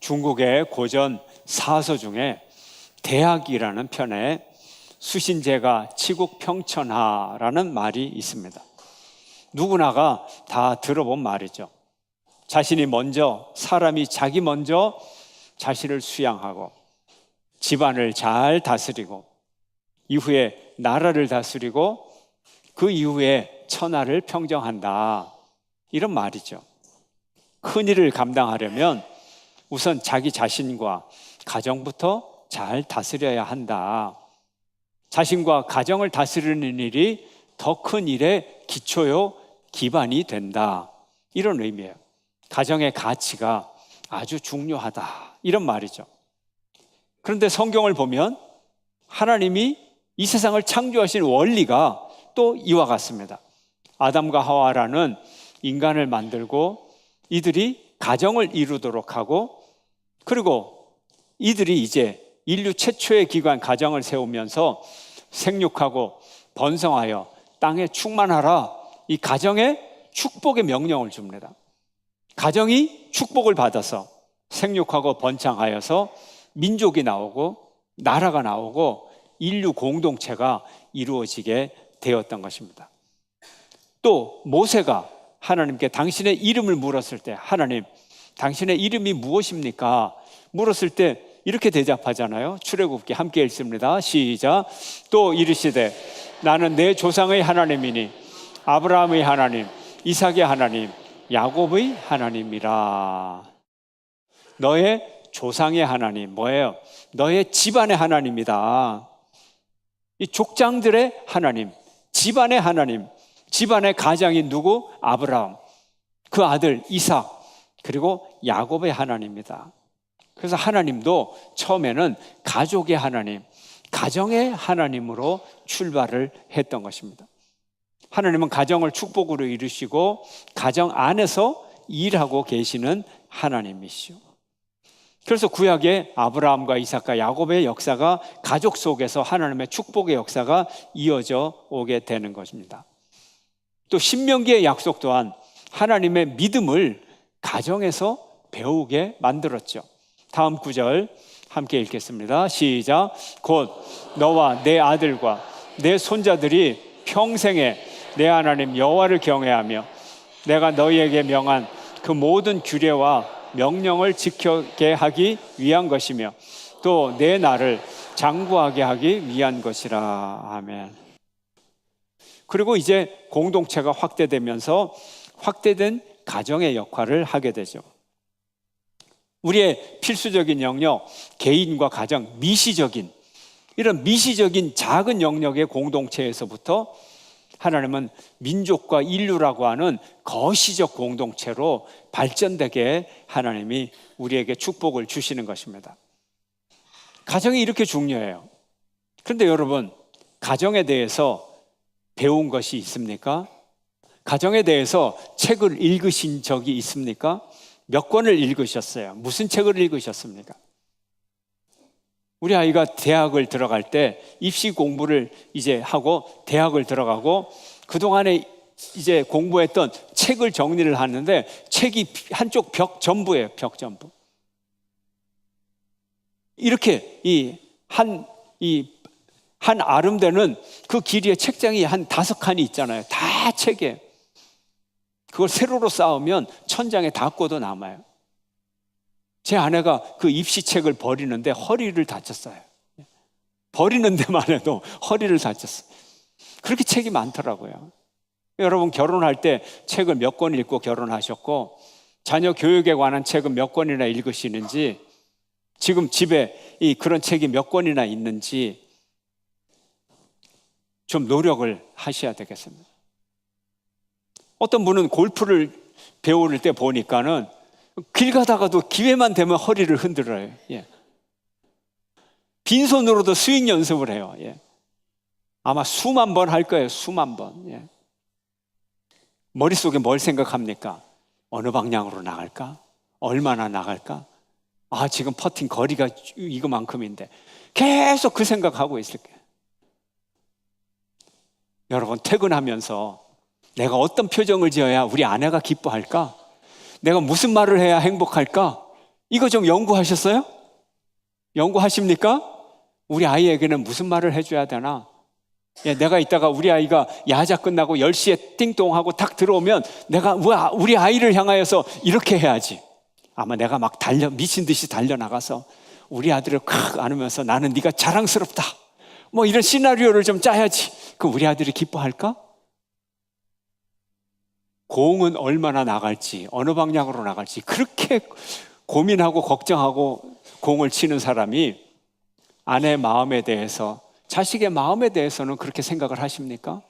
중국의 고전 사서 중에 대학이라는 편에 수신제가 치국평천하라는 말이 있습니다. 누구나가 다 들어본 말이죠. 사람이 자기 먼저 자신을 수양하고 집안을 잘 다스리고 이후에 나라를 다스리고 그 이후에 천하를 평정한다, 이런 말이죠. 큰 일을 감당하려면 우선 자기 자신과 가정부터 잘 다스려야 한다. 자신과 가정을 다스리는 일이 더 큰 일의 기초요 기반이 된다, 이런 의미예요. 가정의 가치가 아주 중요하다, 이런 말이죠. 그런데 성경을 보면 하나님이 이 세상을 창조하신 원리가 또 이와 같습니다. 아담과 하와라는 인간을 만들고 이들이 가정을 이루도록 하고, 그리고 이들이 이제 인류 최초의 기관 가정을 세우면서 생육하고 번성하여 땅에 충만하라, 이 가정에 축복의 명령을 줍니다. 가정이 축복을 받아서 생육하고 번창하여서 민족이 나오고 나라가 나오고 인류 공동체가 이루어지게 되었던 것입니다. 또 모세가 하나님께 당신의 이름을 물었을 때, 하나님, 당신의 이름이 무엇입니까? 물었을 때 이렇게 대답하잖아요. 출애굽기 함께 읽습니다. 시작. 또 이르시되 나는 내 조상의 하나님이니 아브라함의 하나님, 이삭의 하나님, 야곱의 하나님이라. 너의 조상의 하나님, 뭐예요? 너의 집안의 하나님이다. 이 족장들의 하나님, 집안의 하나님, 집안의 가장이 누구? 아브라함, 그 아들 이삭, 그리고 야곱의 하나님이다. 그래서 하나님도 처음에는 가족의 하나님, 가정의 하나님으로 출발을 했던 것입니다. 하나님은 가정을 축복으로 이루시고 가정 안에서 일하고 계시는 하나님이시오. 그래서 구약의 아브라함과 이삭과 야곱의 역사가 가족 속에서 하나님의 축복의 역사가 이어져 오게 되는 것입니다. 또 신명기의 약속 또한 하나님의 믿음을 가정에서 배우게 만들었죠. 다음 구절 함께 읽겠습니다. 시작. 곧 너와 내 아들과 내 손자들이 평생에 내 하나님 여호와를 경외하며 내가 너희에게 명한 그 모든 규례와 명령을 지키게 하기 위한 것이며 또 내 나를 장구하게 하기 위한 것이라. 아멘. 그리고 이제 공동체가 확대되면서 확대된 가정의 역할을 하게 되죠. 우리의 필수적인 영역, 개인과 가정, 미시적인, 이런 미시적인 작은 영역의 공동체에서부터 하나님은 민족과 인류라고 하는 거시적 공동체로 발전되게 하나님이 우리에게 축복을 주시는 것입니다. 가정이 이렇게 중요해요. 그런데 여러분, 가정에 대해서 배운 것이 있습니까? 가정에 대해서 책을 읽으신 적이 있습니까? 몇 권을 읽으셨어요? 무슨 책을 읽으셨습니까? 우리 아이가 대학을 들어갈 때 입시 공부를 이제 하고 대학을 들어가고 그동안에 이제 공부했던 책을 정리를 하는데 책이 한쪽 벽 전부예요. 벽 전부. 이렇게 한 아름되는 그 길이에 책장이 한 5칸이 있잖아요. 다 책이에요. 그걸 세로로 쌓으면 천장에 닿고도 남아요. 제 아내가 그 입시책을 버리는데 허리를 다쳤어요. 버리는 데만 해도 허리를 다쳤어요. 그렇게 책이 많더라고요. 여러분, 결혼할 때 책을 몇 권 읽고 결혼하셨고 자녀 교육에 관한 책은 몇 권이나 읽으시는지, 지금 집에 그런 책이 몇 권이나 있는지 좀 노력을 하셔야 되겠습니다. 어떤 분은 골프를 배울 때 보니까는 길 가다가도 기회만 되면 허리를 흔들어요. 예. 빈손으로도 스윙 연습을 해요. 예. 아마 수만 번 할 거예요. 수만 번. 예. 머릿속에 뭘 생각합니까? 어느 방향으로 나갈까? 얼마나 나갈까? 아, 지금 퍼팅 거리가 이거만큼인데. 계속 그 생각하고 있을 거예요. 여러분, 퇴근하면서 내가 어떤 표정을 지어야 우리 아내가 기뻐할까? 내가 무슨 말을 해야 행복할까? 이거 좀 연구하셨어요? 연구하십니까? 우리 아이에게는 무슨 말을 해줘야 되나? 내가 이따가 우리 아이가 야자 끝나고 10시에 띵동하고 탁 들어오면 내가 우리 아이를 향하여서 이렇게 해야지. 아마 내가 막 미친 듯이 달려나가서 우리 아들을 콱 안으면서 나는 네가 자랑스럽다. 뭐 이런 시나리오를 좀 짜야지. 그럼 우리 아들이 기뻐할까? 공은 얼마나 나갈지, 어느 방향으로 나갈지 그렇게 고민하고 걱정하고 공을 치는 사람이 아내 마음에 대해서, 자식의 마음에 대해서는 그렇게 생각을 하십니까?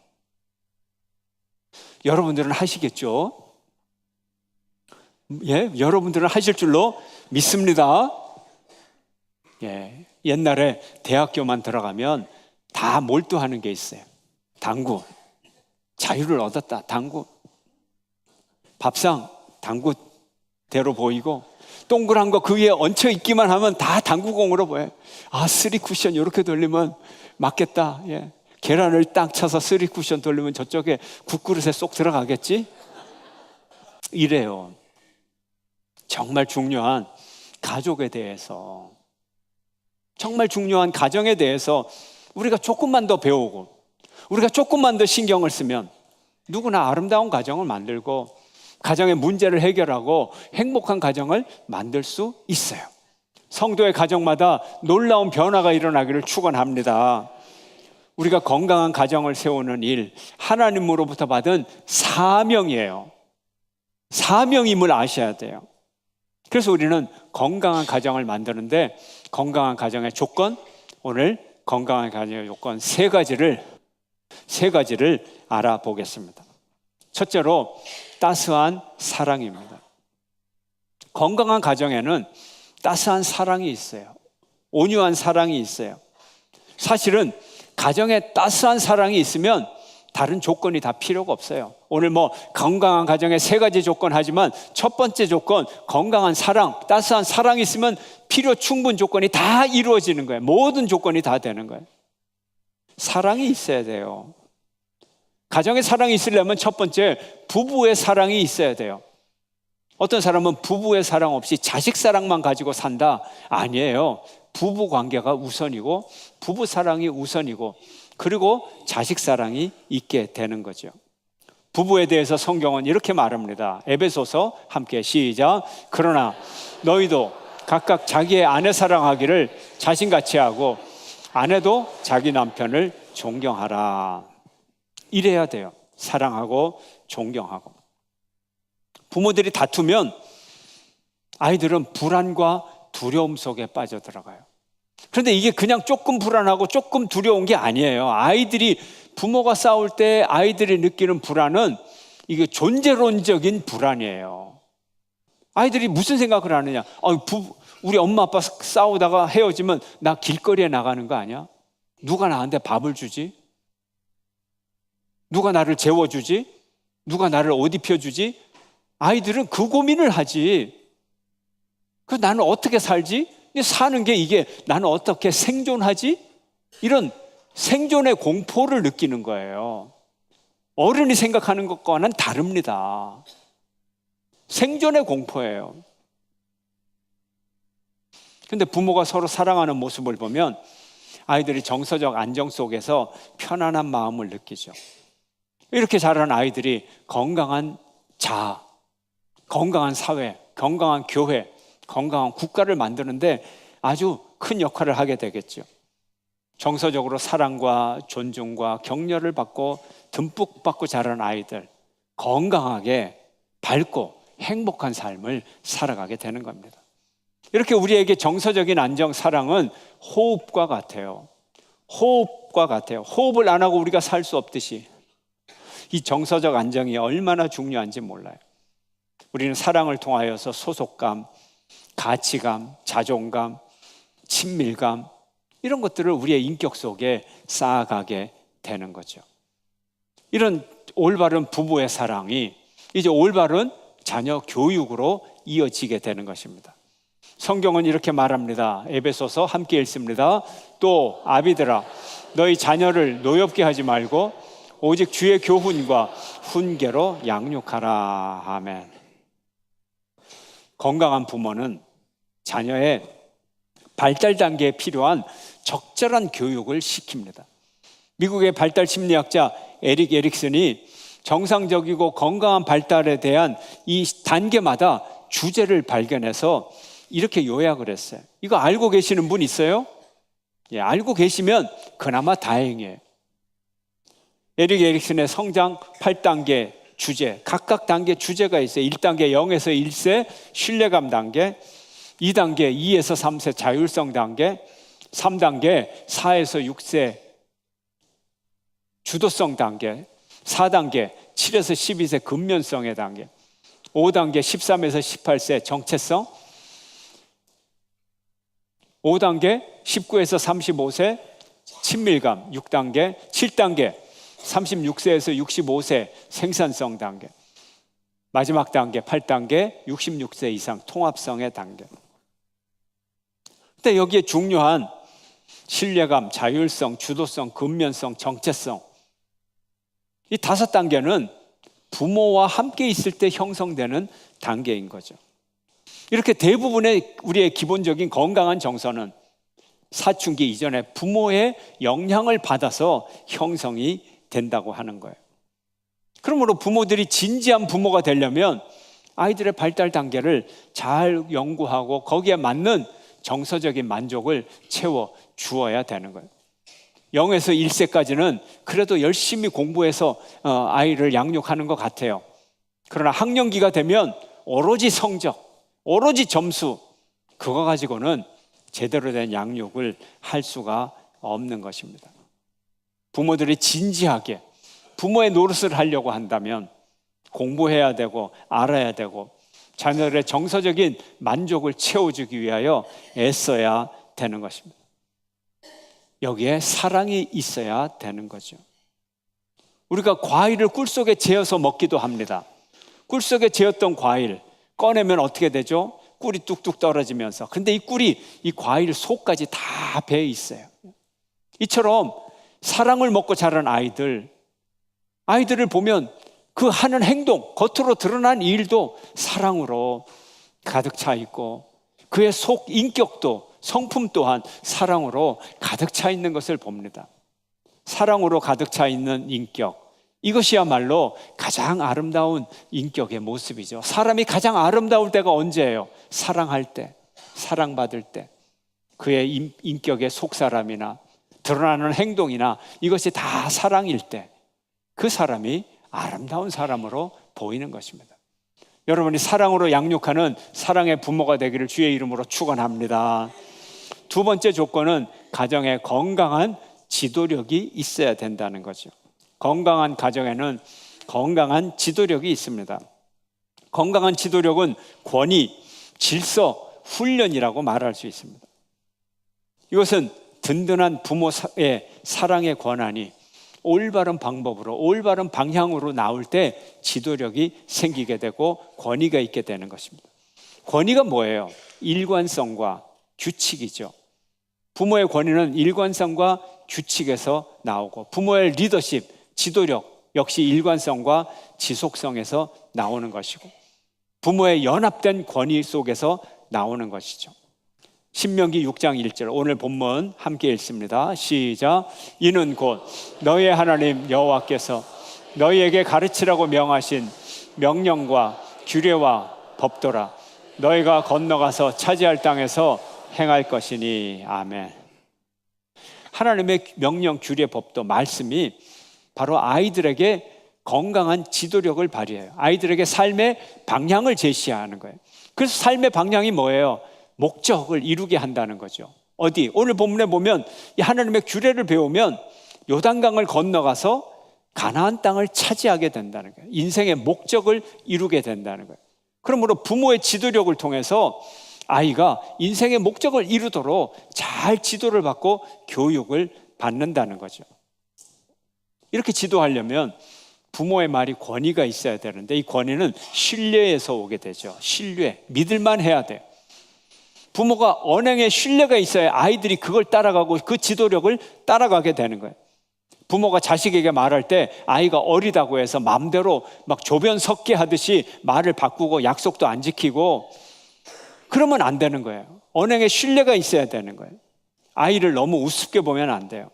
여러분들은 하시겠죠? 예, 여러분들은 하실 줄로 믿습니다. 예, 옛날에 대학교만 들어가면 다 몰두하는 게 있어요. 당구, 자유를 얻었다. 당구, 밥상, 당구대로 보이고 동그란 거 그 위에 얹혀 있기만 하면 다 당구공으로 보여요. 아, 쓰리 쿠션 이렇게 돌리면 맞겠다. 예. 계란을 딱 쳐서 쓰리 쿠션 돌리면 저쪽에 국그릇에 쏙 들어가겠지? 이래요. 정말 중요한 가족에 대해서, 정말 중요한 가정에 대해서 우리가 조금만 더 배우고 우리가 조금만 더 신경을 쓰면 누구나 아름다운 가정을 만들고 가정의 문제를 해결하고 행복한 가정을 만들 수 있어요. 성도의 가정마다 놀라운 변화가 일어나기를 축원합니다. 우리가 건강한 가정을 세우는 일, 하나님으로부터 받은 사명이에요. 사명임을 아셔야 돼요. 그래서 우리는 건강한 가정을 만드는데 건강한 가정의 조건, 오늘 건강한 가정의 조건 세 가지를 알아보겠습니다. 첫째로 따스한 사랑입니다. 건강한 가정에는 따스한 사랑이 있어요. 온유한 사랑이 있어요. 사실은 가정에 따스한 사랑이 있으면 다른 조건이 다 필요가 없어요. 오늘 건강한 가정에 세 가지 조건 하지만 첫 번째 조건, 건강한 사랑, 따스한 사랑이 있으면 필요 충분 조건이 다 이루어지는 거예요. 모든 조건이 다 되는 거예요. 사랑이 있어야 돼요. 가정에 사랑이 있으려면 첫 번째, 부부의 사랑이 있어야 돼요. 어떤 사람은 부부의 사랑 없이 자식 사랑만 가지고 산다. 아니에요. 부부 관계가 우선이고 부부 사랑이 우선이고 그리고 자식 사랑이 있게 되는 거죠. 부부에 대해서 성경은 이렇게 말합니다. 에베소서 함께 시작. 그러나 너희도 각각 자기의 아내 사랑하기를 자신같이 하고 아내도 자기 남편을 존경하라. 이래야 돼요. 사랑하고 존경하고. 부모들이 다투면 아이들은 불안과 두려움 속에 빠져들어가요. 그런데 이게 그냥 조금 불안하고 조금 두려운 게 아니에요. 아이들이 부모가 싸울 때 아이들이 느끼는 불안은 이게 존재론적인 불안이에요. 아이들이 무슨 생각을 하느냐? 우리 엄마 아빠 싸우다가 헤어지면 나 길거리에 나가는 거 아니야? 누가 나한테 밥을 주지? 누가 나를 재워주지? 누가 나를 옷 입혀주지? 아이들은 그 고민을 하지. 그래서 나는 어떻게 살지? 사는 게 이게 나는 어떻게 생존하지? 이런 생존의 공포를 느끼는 거예요. 어른이 생각하는 것과는 다릅니다. 생존의 공포예요. 그런데 부모가 서로 사랑하는 모습을 보면 아이들이 정서적 안정 속에서 편안한 마음을 느끼죠. 이렇게 자란 아이들이 건강한 자아, 건강한 사회, 건강한 교회, 건강한 국가를 만드는데 아주 큰 역할을 하게 되겠죠. 정서적으로 사랑과 존중과 격려를 받고 듬뿍 받고 자란 아이들, 건강하게 밝고 행복한 삶을 살아가게 되는 겁니다. 이렇게 우리에게 정서적인 안정, 사랑은 호흡과 같아요. 호흡과 같아요. 호흡을 안 하고 우리가 살 수 없듯이 이 정서적 안정이 얼마나 중요한지 몰라요. 우리는 사랑을 통하여서 소속감, 가치감, 자존감, 친밀감 이런 것들을 우리의 인격 속에 쌓아가게 되는 거죠. 이런 올바른 부부의 사랑이 이제 올바른 자녀 교육으로 이어지게 되는 것입니다. 성경은 이렇게 말합니다. 에베소서 함께 읽습니다. 또 아비들아 너희 자녀를 노엽게 하지 말고 오직 주의 교훈과 훈계로 양육하라. 아멘. 건강한 부모는 자녀의 발달 단계에 필요한 적절한 교육을 시킵니다. 미국의 발달 심리학자 에릭 에릭슨이 정상적이고 건강한 발달에 대한 이 단계마다 주제를 발견해서 이렇게 요약을 했어요. 이거 알고 계시는 분 있어요? 예, 알고 계시면 그나마 다행이에요. 에릭 에릭슨의 성장 8단계 주제, 각각 단계 주제가 있어요. 1단계 0에서 1세 신뢰감 단계, 2단계 2에서 3세 자율성 단계, 3단계 4에서 6세 주도성 단계, 4단계 7에서 12세 근면성의 단계, 5단계 13에서 18세 정체성, 5단계 19에서 35세 친밀감, 6단계, 7단계 36세에서 65세 생산성 단계, 마지막 단계 8단계 66세 이상 통합성의 단계. 근데 여기에 중요한 신뢰감, 자율성, 주도성, 근면성, 정체성, 이 5단계는 부모와 함께 있을 때 형성되는 단계인 거죠. 이렇게 대부분의 우리의 기본적인 건강한 정서는 사춘기 이전에 부모의 영향을 받아서 형성이 된다고 하는 거예요. 그러므로 부모들이 진지한 부모가 되려면 아이들의 발달 단계를 잘 연구하고 거기에 맞는 정서적인 만족을 채워 주어야 되는 거예요. 0에서 1세까지는 그래도 열심히 공부해서 아이를 양육하는 것 같아요. 그러나 학령기가 되면 오로지 성적, 오로지 점수, 그거 가지고는 제대로 된 양육을 할 수가 없는 것입니다. 부모들이 진지하게 부모의 노릇을 하려고 한다면 공부해야 되고 알아야 되고 자녀들의 정서적인 만족을 채워주기 위하여 애써야 되는 것입니다. 여기에 사랑이 있어야 되는 거죠. 우리가 과일을 꿀 속에 재어서 먹기도 합니다. 꿀 속에 재었던 과일 꺼내면 어떻게 되죠? 꿀이 뚝뚝 떨어지면서. 근데 이 꿀이 이 과일 속까지 다 배어 있어요. 이처럼 사랑을 먹고 자란 아이들을 보면 그 하는 행동, 겉으로 드러난 일도 사랑으로 가득 차 있고 그의 속 인격도, 성품 또한 사랑으로 가득 차 있는 것을 봅니다. 사랑으로 가득 차 있는 인격, 이것이야말로 가장 아름다운 인격의 모습이죠. 사람이 가장 아름다울 때가 언제예요? 사랑할 때, 사랑받을 때. 그의 인격의 속사람이나 드러나는 행동이나 이것이 다 사랑일 때 그 사람이 아름다운 사람으로 보이는 것입니다. 여러분이 사랑으로 양육하는 사랑의 부모가 되기를 주의 이름으로 축원합니다. 두 번째 조건은 가정에 건강한 지도력이 있어야 된다는 거죠. 건강한 가정에는 건강한 지도력이 있습니다. 건강한 지도력은 권위, 질서, 훈련이라고 말할 수 있습니다. 이것은 든든한 부모의 사랑의 권한이 올바른 방법으로, 올바른 방향으로 나올 때 지도력이 생기게 되고 권위가 있게 되는 것입니다. 권위가 뭐예요? 일관성과 규칙이죠. 부모의 권위는 일관성과 규칙에서 나오고 부모의 리더십, 지도력 역시 일관성과 지속성에서 나오는 것이고 부모의 연합된 권위 속에서 나오는 것이죠. 신명기 6장 1절 오늘 본문 함께 읽습니다. 시작. 이는 곧 너희의 하나님 여호와께서 너희에게 가르치라고 명하신 명령과 규례와 법도라. 너희가 건너가서 차지할 땅에서 행할 것이니. 아멘. 하나님의 명령, 규례, 법도, 말씀이 바로 아이들에게 건강한 지도력을 발휘해요. 아이들에게 삶의 방향을 제시하는 거예요. 그래서 삶의 방향이 뭐예요? 목적을 이루게 한다는 거죠. 어디? 오늘 본문에 보면 이 하나님의 규례를 배우면 요단강을 건너가서 가나안 땅을 차지하게 된다는 거예요. 인생의 목적을 이루게 된다는 거예요. 그러므로 부모의 지도력을 통해서 아이가 인생의 목적을 이루도록 잘 지도를 받고 교육을 받는다는 거죠. 이렇게 지도하려면 부모의 말이 권위가 있어야 되는데 이 권위는 신뢰에서 오게 되죠. 신뢰, 믿을만 해야 돼요. 부모가 언행에 신뢰가 있어야 아이들이 그걸 따라가고 그 지도력을 따라가게 되는 거예요. 부모가 자식에게 말할 때 아이가 어리다고 해서 마음대로 막 조변 섞게 하듯이 말을 바꾸고 약속도 안 지키고 그러면 안 되는 거예요. 언행에 신뢰가 있어야 되는 거예요. 아이를 너무 우습게 보면 안 돼요.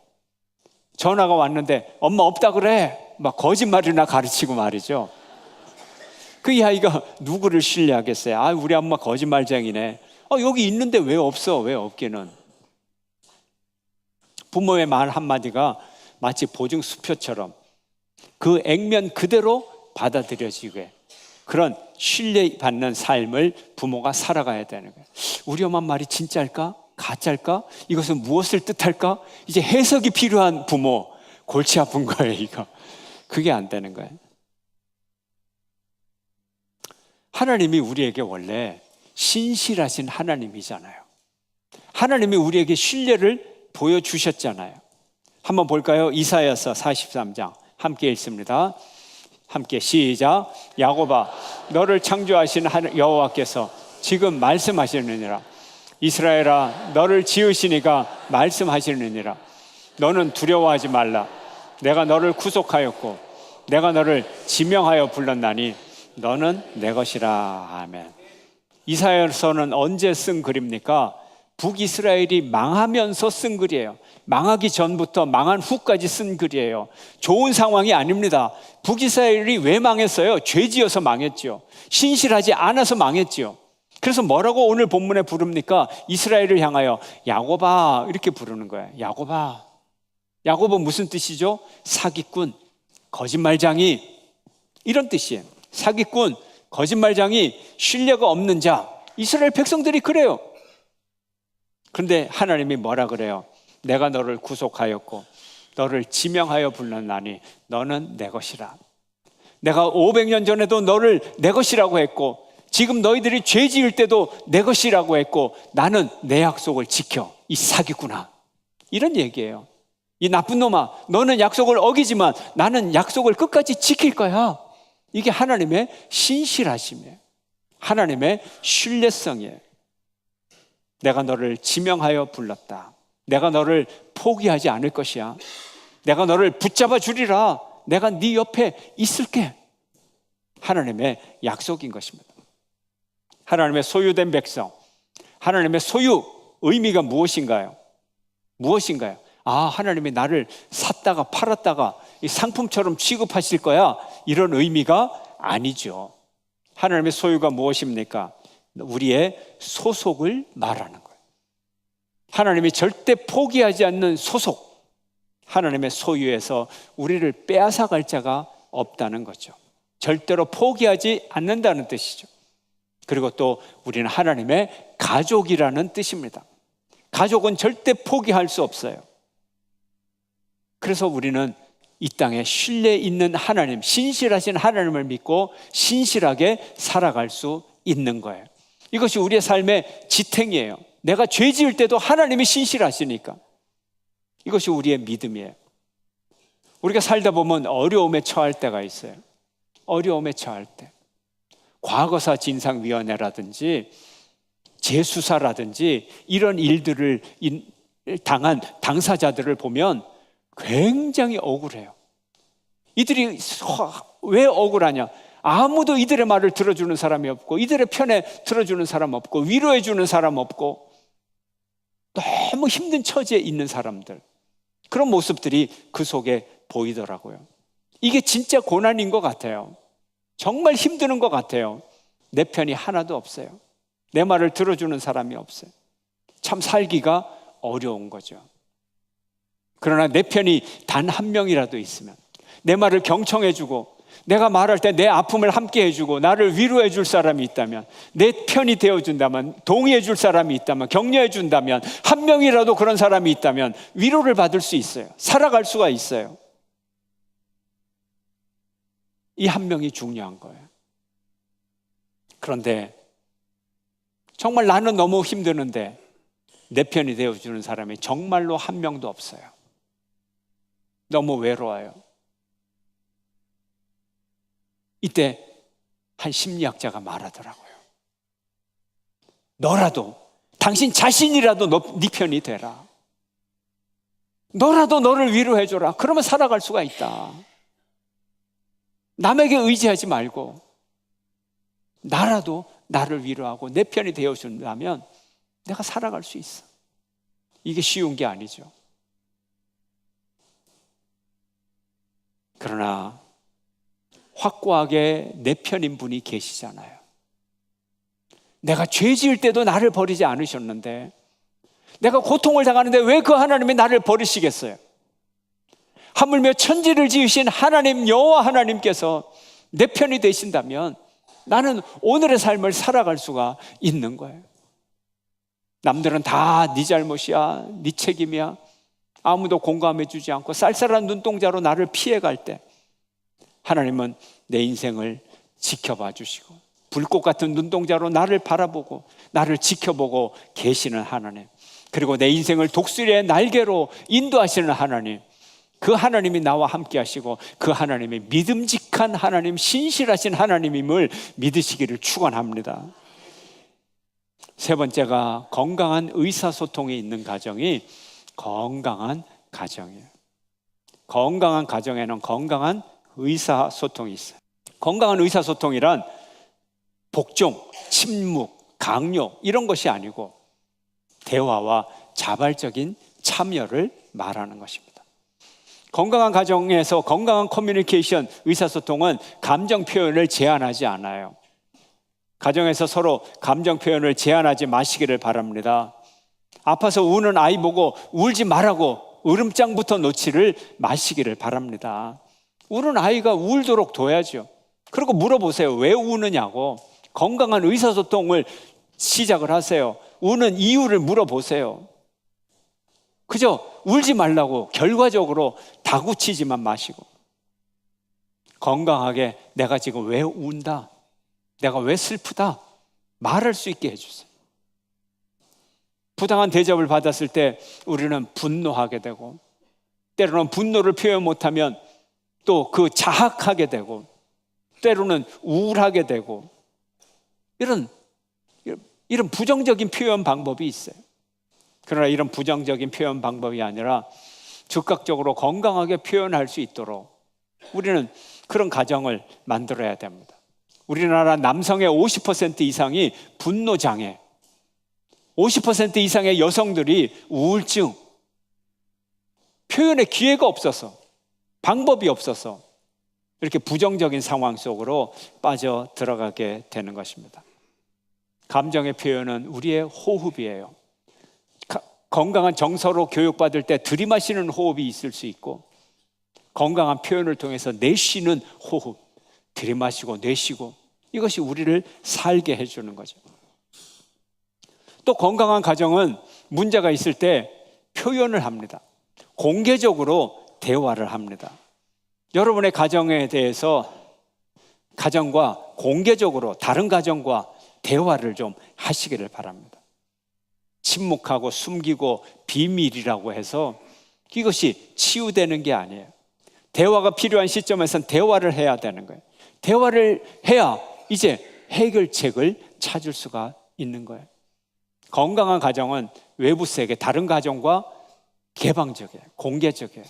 전화가 왔는데 엄마 없다 그래 막 거짓말이나 가르치고 말이죠. 그 아이가 누구를 신뢰하겠어요? 아, 우리 엄마 거짓말쟁이네. 여기 있는데 왜 없어? 왜 없기는? 부모의 말 한마디가 마치 보증수표처럼 그 액면 그대로 받아들여지게 그런 신뢰받는 삶을 부모가 살아가야 되는 거예요. 우리 엄마 말이 진짜일까? 가짜일까? 이것은 무엇을 뜻할까? 이제 해석이 필요한 부모, 골치 아픈 거예요, 이거. 그게 안 되는 거예요. 하나님이 우리에게 원래 신실하신 하나님이잖아요. 하나님이 우리에게 신뢰를 보여주셨잖아요. 한번 볼까요? 이사야서 43장 함께 읽습니다. 함께 시작. 야곱아, 너를 창조하신 여호와께서 지금 말씀하시느니라. 이스라엘아, 너를 지으시니가 말씀하시느니라. 너는 두려워하지 말라. 내가 너를 구속하였고 내가 너를 지명하여 불렀나니 너는 내 것이라. 아멘. 이사야서는 언제 쓴 글입니까? 북이스라엘이 망하면서 쓴 글이에요. 망하기 전부터 망한 후까지 쓴 글이에요. 좋은 상황이 아닙니다. 북이스라엘이 왜 망했어요? 죄지어서 망했죠. 신실하지 않아서 망했죠. 그래서 뭐라고 오늘 본문에 부릅니까? 이스라엘을 향하여 야곱아 이렇게 부르는 거예요. 야곱아. 야곱은 무슨 뜻이죠? 사기꾼, 거짓말장이, 이런 뜻이에요. 사기꾼, 거짓말장이, 신뢰가 없는 자. 이스라엘 백성들이 그래요. 그런데 하나님이 뭐라 그래요? 내가 너를 구속하였고 너를 지명하여 불렀나니 너는 내 것이라. 내가 500년 전에도 너를 내 것이라고 했고 지금 너희들이 죄 지을 때도 내 것이라고 했고 나는 내 약속을 지켜. 이 사기꾼아. 이런 얘기예요. 이 나쁜 놈아, 너는 약속을 어기지만 나는 약속을 끝까지 지킬 거야. 이게 하나님의 신실하심이에요. 하나님의 신뢰성이에요. 내가 너를 지명하여 불렀다. 내가 너를 포기하지 않을 것이야. 내가 너를 붙잡아 주리라. 내가 네 옆에 있을게. 하나님의 약속인 것입니다. 하나님의 소유된 백성, 하나님의 소유, 의미가 무엇인가요? 무엇인가요? 아, 하나님이 나를 샀다가 팔았다가 상품처럼 취급하실 거야, 이런 의미가 아니죠. 하나님의 소유가 무엇입니까? 우리의 소속을 말하는 거예요. 하나님이 절대 포기하지 않는 소속, 하나님의 소유에서 우리를 빼앗아갈 자가 없다는 거죠. 절대로 포기하지 않는다는 뜻이죠. 그리고 또 우리는 하나님의 가족이라는 뜻입니다. 가족은 절대 포기할 수 없어요. 그래서 우리는 이 땅에 신뢰 있는 하나님, 신실하신 하나님을 믿고 신실하게 살아갈 수 있는 거예요. 이것이 우리의 삶의 지탱이에요. 내가 죄 지을 때도 하나님이 신실하시니까. 이것이 우리의 믿음이에요. 우리가 살다 보면 어려움에 처할 때가 있어요. 어려움에 처할 때. 과거사 진상위원회라든지 재수사라든지 이런 일들을 당한 당사자들을 보면 굉장히 억울해요. 이들이 왜 억울하냐? 아무도 이들의 말을 들어주는 사람이 없고 이들의 편에 들어주는 사람 없고 위로해 주는 사람 없고 너무 힘든 처지에 있는 사람들, 그런 모습들이 그 속에 보이더라고요. 이게 진짜 고난인 것 같아요. 정말 힘드는 것 같아요. 내 편이 하나도 없어요. 내 말을 들어주는 사람이 없어요. 참 살기가 어려운 거죠. 그러나 내 편이 단 한 명이라도 있으면, 내 말을 경청해주고 내가 말할 때 내 아픔을 함께 해주고 나를 위로해 줄 사람이 있다면, 내 편이 되어준다면, 동의해 줄 사람이 있다면, 격려해 준다면, 한 명이라도 그런 사람이 있다면 위로를 받을 수 있어요. 살아갈 수가 있어요. 이 한 명이 중요한 거예요. 그런데 정말 나는 너무 힘드는데 내 편이 되어주는 사람이 정말로 한 명도 없어요. 너무 외로워요. 이때 한 심리학자가 말하더라고요. 너라도, 당신 자신이라도 네 편이 되라. 너라도 너를 위로해줘라. 그러면 살아갈 수가 있다. 남에게 의지하지 말고 나라도 나를 위로하고 내 편이 되어준다면 내가 살아갈 수 있어. 이게 쉬운 게 아니죠. 그러나 확고하게 내 편인 분이 계시잖아요. 내가 죄 지을 때도 나를 버리지 않으셨는데, 내가 고통을 당하는데 왜 그 하나님이 나를 버리시겠어요? 하물며 천지를 지으신 하나님, 여호와 하나님께서 내 편이 되신다면 나는 오늘의 삶을 살아갈 수가 있는 거예요. 남들은 다 네 잘못이야, 네 책임이야, 아무도 공감해 주지 않고 쌀쌀한 눈동자로 나를 피해갈 때 하나님은 내 인생을 지켜봐 주시고 불꽃 같은 눈동자로 나를 바라보고 나를 지켜보고 계시는 하나님, 그리고 내 인생을 독수리의 날개로 인도하시는 하나님, 그 하나님이 나와 함께 하시고 그 하나님이 믿음직한 하나님, 신실하신 하나님임을 믿으시기를 축원합니다. 세 번째가 건강한 의사소통이 있는 가정이 건강한 가정이에요. 건강한 가정에는 건강한 의사소통이 있어요. 건강한 의사소통이란 복종, 침묵, 강요 이런 것이 아니고 대화와 자발적인 참여를 말하는 것입니다. 건강한 가정에서 건강한 커뮤니케이션, 의사소통은 감정 표현을 제한하지 않아요. 가정에서 서로 감정 표현을 제한하지 마시기를 바랍니다. 아파서 우는 아이 보고 울지 말라고 으름장부터 놓지를 마시기를 바랍니다. 우는 아이가 울도록 둬야죠. 그리고 물어보세요. 왜 우느냐고. 건강한 의사소통을 시작을 하세요. 우는 이유를 물어보세요. 그저 울지 말라고 결과적으로 다구치지만 마시고, 건강하게 내가 지금 왜 운다, 내가 왜 슬프다 말할 수 있게 해주세요. 부당한 대접을 받았을 때 우리는 분노하게 되고, 때로는 분노를 표현 못하면 또 그 자학하게 되고, 때로는 우울하게 되고, 이런 부정적인 표현 방법이 있어요. 그러나 이런 부정적인 표현 방법이 아니라 즉각적으로 건강하게 표현할 수 있도록 우리는 그런 가정을 만들어야 됩니다. 우리나라 남성의 50% 이상이 분노장애, 50% 이상의 여성들이 우울증, 표현의 기회가 없어서, 방법이 없어서 이렇게 부정적인 상황 속으로 빠져 들어가게 되는 것입니다. 감정의 표현은 우리의 호흡이에요. 건강한 정서로 교육받을 때 들이마시는 호흡이 있을 수 있고, 건강한 표현을 통해서 내쉬는 호흡, 들이마시고 내쉬고, 이것이 우리를 살게 해주는 거죠. 또 건강한 가정은 문제가 있을 때 표현을 합니다. 공개적으로 대화를 합니다. 여러분의 가정에 대해서 가정과 공개적으로 다른 가정과 대화를 좀 하시기를 바랍니다. 침묵하고 숨기고 비밀이라고 해서 이것이 치유되는 게 아니에요. 대화가 필요한 시점에서는 대화를 해야 되는 거예요. 대화를 해야 이제 해결책을 찾을 수가 있는 거예요. 건강한 가정은 외부 세계, 다른 가정과 개방적이에요. 공개적이에요.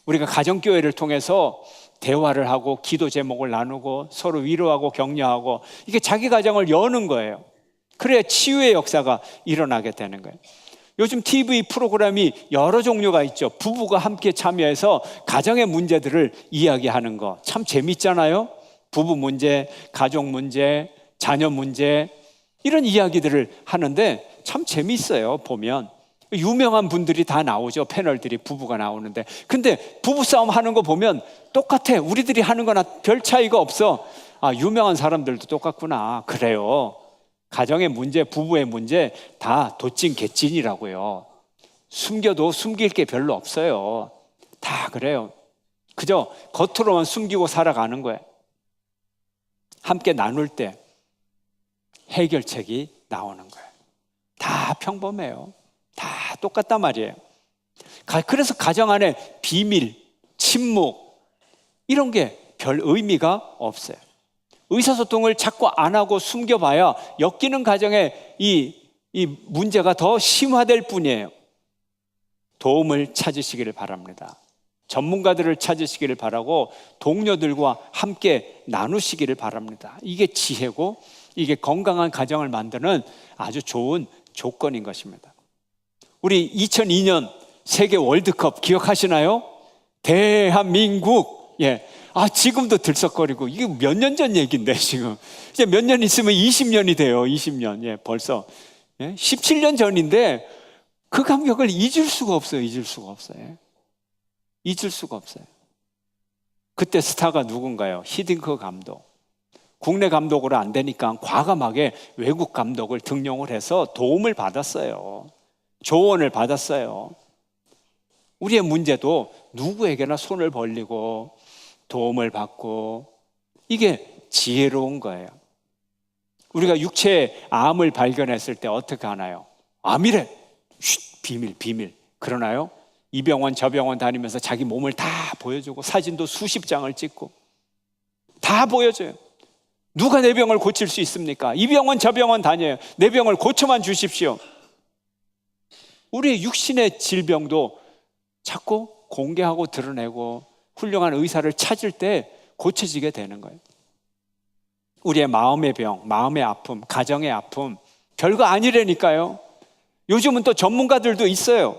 우리가 가정교회를 통해서 대화를 하고 기도 제목을 나누고 서로 위로하고 격려하고, 이게 자기 가정을 여는 거예요. 그래야 치유의 역사가 일어나게 되는 거예요. 요즘 TV 프로그램이 여러 종류가 있죠. 부부가 함께 참여해서 가정의 문제들을 이야기하는 거 참 재밌잖아요. 부부 문제, 가족 문제, 자녀 문제, 이런 이야기들을 하는데 참 재밌어요. 보면 유명한 분들이 다 나오죠. 패널들이 부부가 나오는데, 근데 부부싸움 하는 거 보면 똑같아. 우리들이 하는 거나 별 차이가 없어. 아, 유명한 사람들도 똑같구나. 그래요. 가정의 문제, 부부의 문제 다 도찐 개찐이라고요. 숨겨도 숨길 게 별로 없어요. 다 그래요. 그저 겉으로만 숨기고 살아가는 거예요. 함께 나눌 때 해결책이 나오는 거예요. 다 평범해요. 다 똑같단 말이에요. 그래서 가정 안에 비밀, 침묵 이런 게 별 의미가 없어요. 의사소통을 자꾸 안 하고 숨겨봐야 엮이는 가정에 이 문제가 더 심화될 뿐이에요. 도움을 찾으시기를 바랍니다. 전문가들을 찾으시기를 바라고 동료들과 함께 나누시기를 바랍니다. 이게 지혜고 이게 건강한 가정을 만드는 아주 좋은 조건인 것입니다. 우리 2002년 세계 월드컵 기억하시나요? 대한민국. 지금도 들썩거리고, 이게 몇 년 전 얘기인데, 지금. 이제 몇 년 있으면 20년이 돼요, 20년. 벌써. 17년 전인데, 그 감격을 잊을 수가 없어요, 잊을 수가 없어요. 잊을 수가 없어요. 그때 스타가 누군가요? 히딩크 감독. 국내 감독으로 안 되니까 과감하게 외국 감독을 등용을 해서 도움을 받았어요. 조언을 받았어요. 우리의 문제도 누구에게나 손을 벌리고 도움을 받고, 이게 지혜로운 거예요. 우리가 육체의 암을 발견했을 때 어떻게 하나요? 암이래. 비밀. 그러나요? 이 병원 저 병원 다니면서 자기 몸을 다 보여주고 사진도 수십 장을 찍고 다 보여줘요. 누가 내 병을 고칠 수 있습니까? 이 병원 저 병원 다녀요. 내 병을 고쳐만 주십시오. 우리의 육신의 질병도 자꾸 공개하고 드러내고 훌륭한 의사를 찾을 때 고쳐지게 되는 거예요. 우리의 마음의 병, 마음의 아픔, 가정의 아픔, 별거 아니라니까요. 요즘은 또 전문가들도 있어요.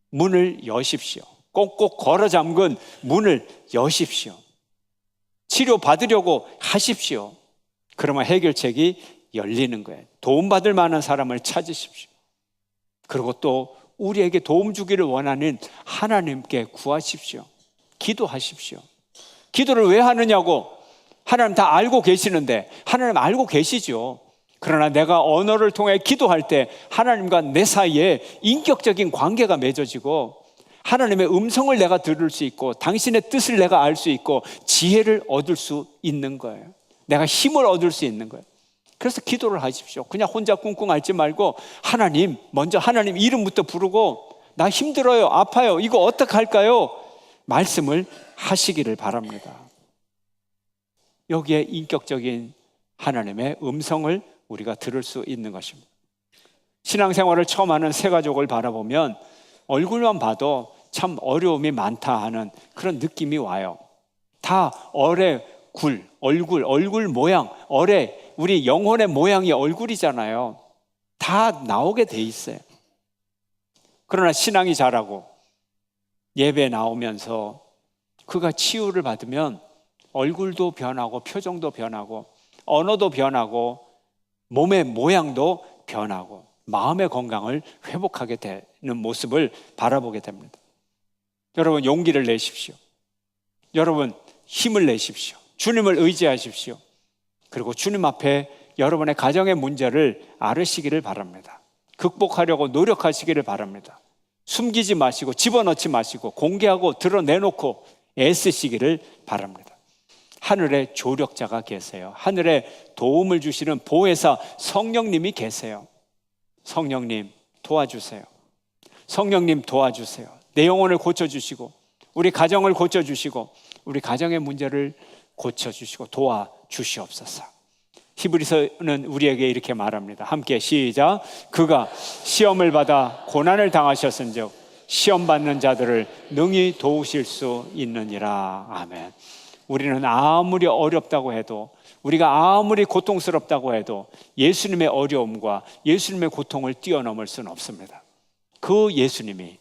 문을 여십시오. 꼭꼭 걸어 잠근 문을 여십시오. 치료받으려고 하십시오. 그러면 해결책이 열리는 거예요. 도움받을 만한 사람을 찾으십시오. 그리고 또 우리에게 도움 주기를 원하는 하나님께 구하십시오. 기도하십시오. 기도를 왜 하느냐고? 하나님 다 알고 계시는데, 하나님 알고 계시죠. 그러나 내가 언어를 통해 기도할 때 하나님과 내 사이에 인격적인 관계가 맺어지고 하나님의 음성을 내가 들을 수 있고 당신의 뜻을 내가 알 수 있고 지혜를 얻을 수 있는 거예요. 내가 힘을 얻을 수 있는 거예요. 그래서 기도를 하십시오. 그냥 혼자 꿍꿍 앓지 말고 하나님, 먼저 하나님 이름부터 부르고, 나 힘들어요, 아파요, 이거 어떻게 할까요? 말씀을 하시기를 바랍니다. 여기에 인격적인 하나님의 음성을 우리가 들을 수 있는 것입니다. 신앙생활을 처음 하는 새 가족을 바라보면 얼굴만 봐도 참 어려움이 많다 하는 그런 느낌이 와요. 다 얼의 굴, 얼굴 모양, 우리 영혼의 모양이 얼굴이잖아요. 다 나오게 돼 있어요. 그러나 신앙이 자라고 예배 나오면서 그가 치유를 받으면 얼굴도 변하고 표정도 변하고 언어도 변하고 몸의 모양도 변하고 마음의 건강을 회복하게 되는 모습을 바라보게 됩니다. 여러분, 용기를 내십시오. 여러분, 힘을 내십시오. 주님을 의지하십시오. 그리고 주님 앞에 여러분의 가정의 문제를 아르시기를 바랍니다. 극복하려고 노력하시기를 바랍니다. 숨기지 마시고 집어넣지 마시고 공개하고 드러내놓고 애쓰시기를 바랍니다. 하늘에 조력자가 계세요. 하늘에 도움을 주시는 보혜사 성령님이 계세요. 성령님 도와주세요. 성령님 도와주세요. 내 영혼을 고쳐주시고 우리 가정을 고쳐주시고 우리 가정의 문제를 고쳐주시고 도와주시옵소서. 히브리서는 우리에게 이렇게 말합니다. 함께 시작. 그가 시험을 받아 고난을 당하셨은즉 시험 받는 자들을 능히 도우실 수 있느니라. 아멘. 우리는 아무리 어렵다고 해도, 우리가 아무리 고통스럽다고 해도 예수님의 어려움과 예수님의 고통을 뛰어넘을 수는 없습니다. 그 예수님이,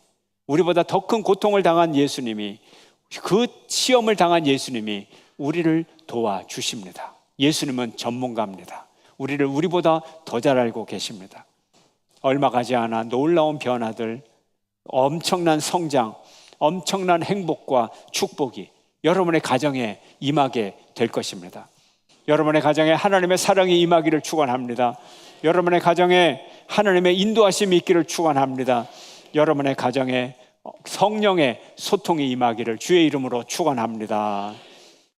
우리보다 더 큰 고통을 당한 예수님이, 그 시험을 당한 예수님이 우리를 도와주십니다. 예수님은 전문가입니다. 우리보다 더 잘 알고 계십니다. 얼마 가지 않아 놀라운 변화들, 엄청난 성장, 엄청난 행복과 축복이 여러분의 가정에 임하게 될 것입니다. 여러분의 가정에 하나님의 사랑이 임하기를 축원합니다. 여러분의 가정에 하나님의 인도하심이 있기를 축원합니다. 여러분의 가정에 성령의 소통이 임하기를 주의 이름으로 축원합니다.